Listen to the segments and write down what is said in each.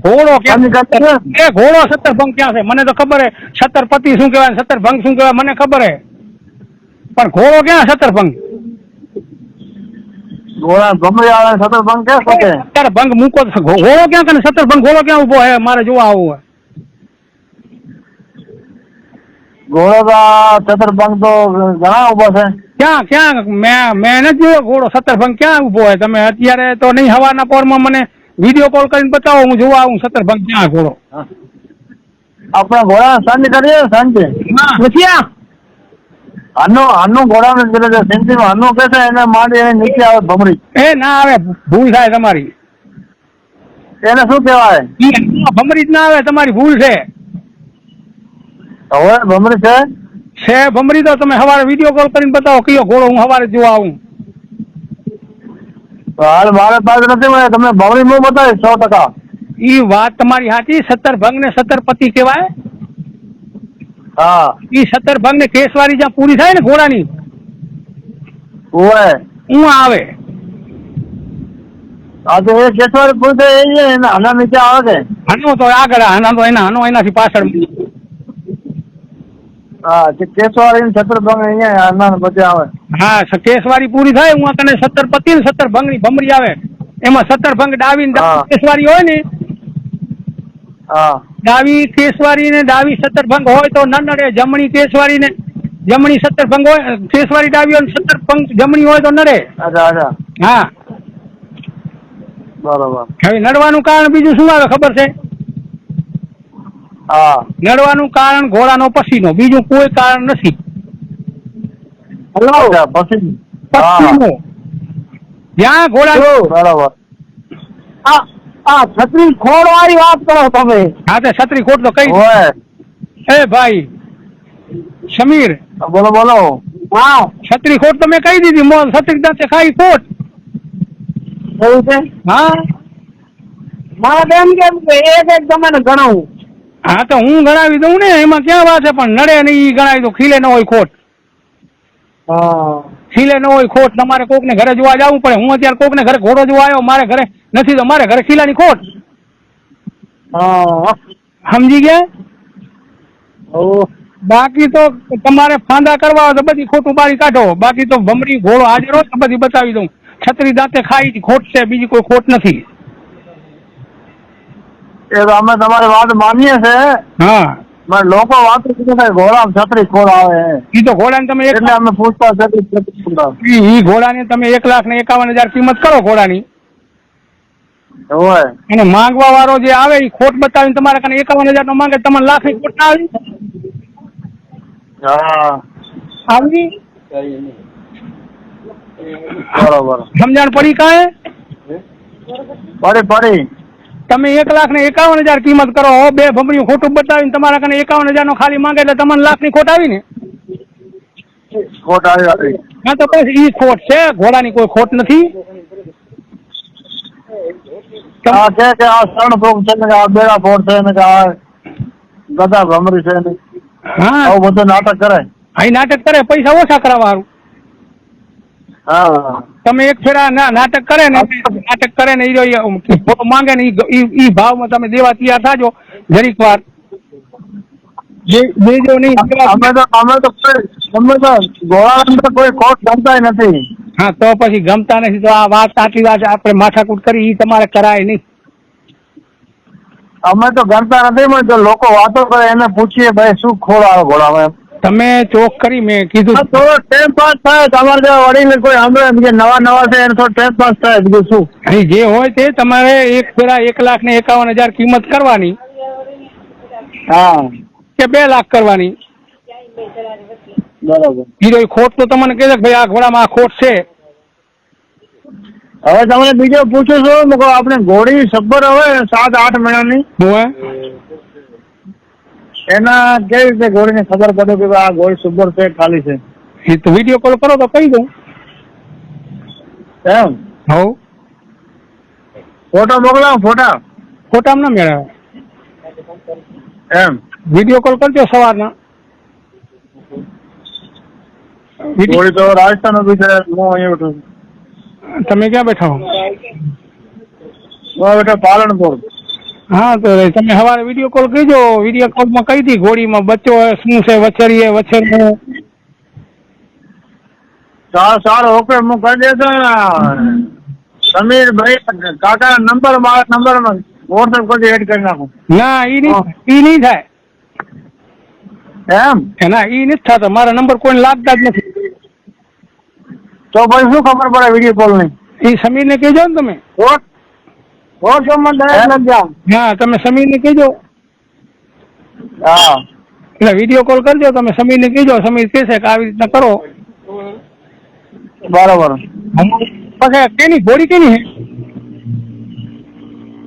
ઘોડો ક્યાં ઘોડો સત્તરભંગ ક્યાં છે? મને તો ખબર હે સત્તરપતિ શું કહેવાય, સત્તરભંગ શું કહેવાય મને ખબર હે, પણ ઘોડો ક્યાં સત્તરભંગ? ઘોડા ભમરી આવે સત્તરભંગ કે શકે? સત્તરભંગ મૂકો ઘોડો ક્યાં કરે? સત્તરભંગ ઘોડો ક્યાં ઉભો હે? મારે જોવા આવવું હોય. ઘોડો તો સત્તરભંગ તો ઘણા ઉભા છે. ક્યાં ક્યાં મેં નથી જોયો ઘોડો સત્તરભંગ ક્યાં ઉભો હોય? તમે અત્યારે તો નહીં, હવાના પોરમાં મને વિડીયો કોલ કરીને બતાવો, હું જોવા આવું સત્તરભંગ ક્યાં ઘોડો. આપણે ઘોડા સાંજે કરીએ, સાંજે હાનું ઘોડા સેન્ચુરી હાનું કે છે એને માંડી એને નીચે આવે ભમરી. એ ના આવે, ભૂલ થાય તમારી. એને શું કહેવાય? ભમરી જ ના આવે, તમારી ભૂલ છે. હવે ભમરી છે ભમરી તો તમે સવારે વિડીયો કોલ કરીને બતાવો કયો ઘોડો, હું સવારે જોવા આવું. હાલ મારે પાસે નથી મળે, તમે ભમરી હું બતાવીશ 100%. ઈ વાત તમારી સાચી. સત્તરભંગ ને સત્તરપતિ કહેવાય. હા, ઈ સત્તરભંગ ને કેસવારી જ્યાં પૂરી થાય ને ઘોડાની, ઓય હું આવે. આ તો એ કેસવારી પૂરી થાય એ આના નીચે આવે છે. હનો તો આગળ, હનો તો એનાથી પાછળ. હા, કેસવારી સત્તરભંગ અહીંયા આના બધે આવે. હા, કેસવારી પૂરી થાય હું તને સત્તરપતિ ને સત્તરભંગ ની ભમરી આવે. એમાં સત્તરભંગ ડાવી ને કેસવારી હોય ને, હા, ડાવી કેસવારી ને ડાવી સત્તરભંગ હોય તો ન નડે. જમણી કેસવારી ને જમણી સત્તરભંગ હોય, કેસવારી ડાવી હોય સત્તરભંગ જમણી હોય તો નડે. અચ્છા. હા, બરોબર. હવે નડવાનું કારણ બીજું શું આવે ખબર છે? હા, નડવાનું કારણ ઘોડાનો પસીનો, બીજું કોઈ કારણ નથી. પસીનો જ્યાં ઘોડા. બરોબર. છત્રી ખોડ વાળી વાત કરો તમે. હા, તો છત્રી ખોટ તો કઈ. એ ભાઈ સમીર, બોલો. હા, છત્રી ખોટ તો મેં કહી દીધી. મોલ છત્રી દાંતે ખાઈ ખોટ. એવું છે? હા, મારે એમ કેમ કે એક તમે ગણાવું. હા, તો હું ગણાવી દઉં ને, એમાં ક્યાં વાત છે? પણ નડે નહીં ઈ ગણાવી દઉં. ખીલે ન હોય ખોટ. હા, ખીલે ન હોય ખોટ. તમારે કોક ને ઘરે જોવા જવું પડે. હું અત્યારે કોક ને ઘરે ઘોડો જોવા આવ્યો, મારે ઘરે નથી તો મારે ઘરે ખીલાની ખોટ. હા, સમજી ગયા? ઓ બાકી તો તમારે ફાંદા કરવા હોય તો બધી ખોટું બારી કાઢો. બાકી તો ભમરી ઘોડો હાજર હોય તો બધી બતાવી દઉં. છત્રી દાંતે ખાઈ ખોટ છે, બીજી કોઈ ખોટ નથી. એ તો અમે તમારી વાત માનીએ છે. હા, લોકો વાતો ઘોડા છત્રી ખોડ આવે. ઈ તો ઘોડાને તમે એટલે અમે પૂછતા ઈ ઘોડાની તમે 1,51,000 કિંમત કરો ઘોડાની. હોય અને માંગવા વાળો જે આવે એ ખોટ બતાવીને તમારા કને 51,000 નો માંગે, તમને લાખ ની ખોટ ના આવી. હા, આવી બરોબર. સમજણ પડી કાંઈ? પડી. તમે 1,51,000 કિંમત કરો, બે ભમરીઓ ખોટું બતાવીને તમારા કને 51,000 નો ખાલી માંગે એટલે તમને લાખ ની ખોટ આવી ને. ખોટ આવી. હા, તો પછી ઈ ખોટ છે, ઘોડાની કોઈ ખોટ નથી. આ છે કે આ સણભોગ છે ને, આ બેડા ફોડ છે ને, આ ગધા ભમરી છે ને, હા, આવું બધું નાટક કરે. અહીં નાટક કરે પૈસા ઓછા કરવા હારું. હા, તમે એક ફેરા નાટક કરે ને ઈ માંગે ને ઈ ભાવમાં તમે દેવા તૈયાર થાજો. જરીક વાર દેજો નહીં. અમે તો કોઈ ખોટ ગમતા નથી. હા, તો પછી ગમતા નથી તો આ વાત સાચી વાત આપણે માથાકૂટ કરી ઈ તમારે કરાય નહીં. અમે તો ગમતા નથી. તો લોકો વાતો કરે એને પૂછીએ ભાઈ શું ખોળ આવે ઘોડામાં. તમે ચોક કરી, મેં કીધું થોડો ટાઈમ પાસ થાય. તમારે જેવા વડીલ કોઈ સાંભળે નવા છે એને થોડો ટાઈમ પાસ થાય, બીજું શું. અહીં જે હોય તે તમારે એક ફેરા 1,51,000 કિંમત કરવાની. હા, કે 2 લાખ કરવાની. બરોબર. હીરો ખોટ તો તમને કહે ભાઈ આ ઘોડામાં આ ખોટ છે. હવે તમને બીજો પૂછું છું, આપણે ઘોડી સબ્બર હવે 7-8 મહિનાની એના કેવી રીતે ઘોડીને ખબર પડે કે આ ઘોડી સબ્બર છે ખાલી છે? એ તો વિડીયો કોલ કરો તો કહી દઉં. એમ? હવ ફોટો મોકલાવો. ફોટામાં ના મેળવે. એમ? વિડીયો કોલ કરજો સવારના. ઘોડી તો રાજસ્થાન ઉભી છે, હું અહીંયા બેઠો છું. તમે ક્યાં બેઠા હો? હું બેઠો પાલનપુર. હા તો તમે સવારે વિડીયો કોલ કરજો. વિડીયો કોલમાં કહી દી ઘોડીમાં બચ્ચો શું છે, વછેરી વછેરનું. સારું ઓકે હું કરી દેતો. સમીરભાઈ કાકા નંબર મારા નંબરમાં વોટ્સએપ કરી એડ કરી નાખું. ના ઈ નહીં થાય. એમ ના ઈ નથી થતો. મારા નંબર કોઈને લાગતા જ નથી. તો પછી શું ખબર પડે વિડીયો કોલ ની? એ સમીરને કહેજો ને તમે. વોટ્સએપમાં ડાયરેક્ટ લખ જાઓ. હા તમે સમીરને કહેજો. હા એટલે વિડીયો કોલ કરજો તમે સમીરને કહેજો. સમીર કહેશે કે આવી રીતના કરો. બરાબર. પછી કેની ઘોડી કેની છે?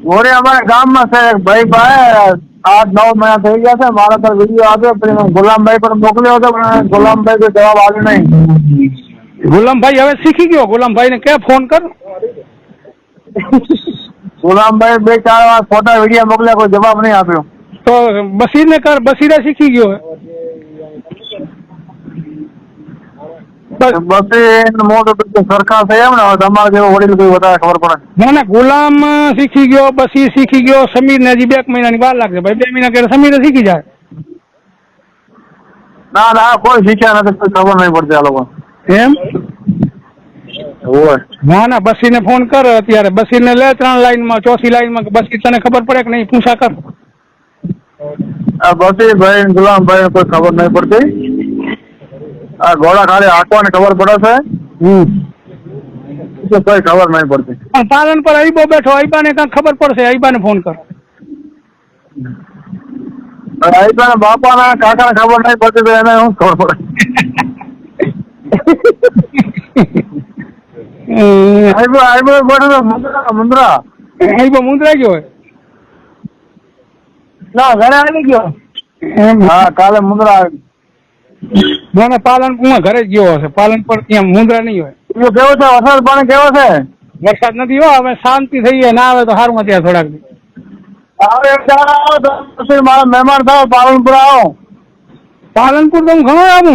ઘોડી અમારા ગામમાં છે. એક ભાઈ 8-9 મહિના થઈ ગયા છે. મારા પર વિડીયો આવ્યો પછી મેં ગુલામભાઈ પર મોકલ્યો હતો પણ ગુલામભાઈ કોઈ જવાબ આવ્યો નહીં. ગુલામભાઈ હવે શીખી ગયો. ગુલામભાઈને કે ફોન કર. ગુલામભાઈ 2-4 વાર ફોટા વિડીયો મોકલ્યા, કોઈ જવાબ નહીં આપ્યો. તો બસીરને કર. બસીરા શીખી ગયો. બસ મોટો સરખા છે એમ ને. હવે તમારે જેવો વડીલ કોઈ વધારે ખબર પડે. ના ના ગુલામ શીખી ગયો, બસીર શીખી ગયો. સમીરને હજી 2 મહિનાની વાર લાગશે ભાઈ. 2 મહિના કે સમીર શીખી જાય. ના ના કોઈ શીખ્યા નથી, કોઈ ખબર નહીં પડતી આ લોકો. એમ હોય ના ના બસીરને ફોન કર અત્યારે. બસીરને લે 3 લાઈનમાં, 4થી લાઈનમાં. બસીર તને ખબર પડે કે નહીં પૂછા કર. આ બસી ભાઈ ગુલામભાઈ કોઈ ખબર નહીં પડતી. આ ઘોડા ખાલી હાંકવાને ખબર પડે છે. કોઈ ખબર નહીં પડતી. પણ પાલન પર અઈબો બેઠો. અઈબાને કાંઈક ખબર પડશે. અઈબાને ફોન કર. આઈબાના બાપાના કાકાને ખબર નહીં પડતી તો એને શું ખબર પડે? આઈબો બેઠો મુંદ્રા. અઈબો મુંદ્રા ગયો હોય. ના ઘરે આવી ગયો. હા કાલે મુંદ્રા આવી. ના ના પાલનપુરમાં ઘરે જ ગયો હશે. પાલન પર ત્યાં મુંદ્રા નહીં હોય. કેવો છે વરસાદ પાણી કેવો છે? વરસાદ નથી હો. હવે શાંતિ થઈ જાય. ના આવે તો સારું અત્યારે થોડાક દી. આવે આવો તો મારા મહેમાન થાવ પાલનપુર આવો. પાલનપુર તો હું ઘણો આવું.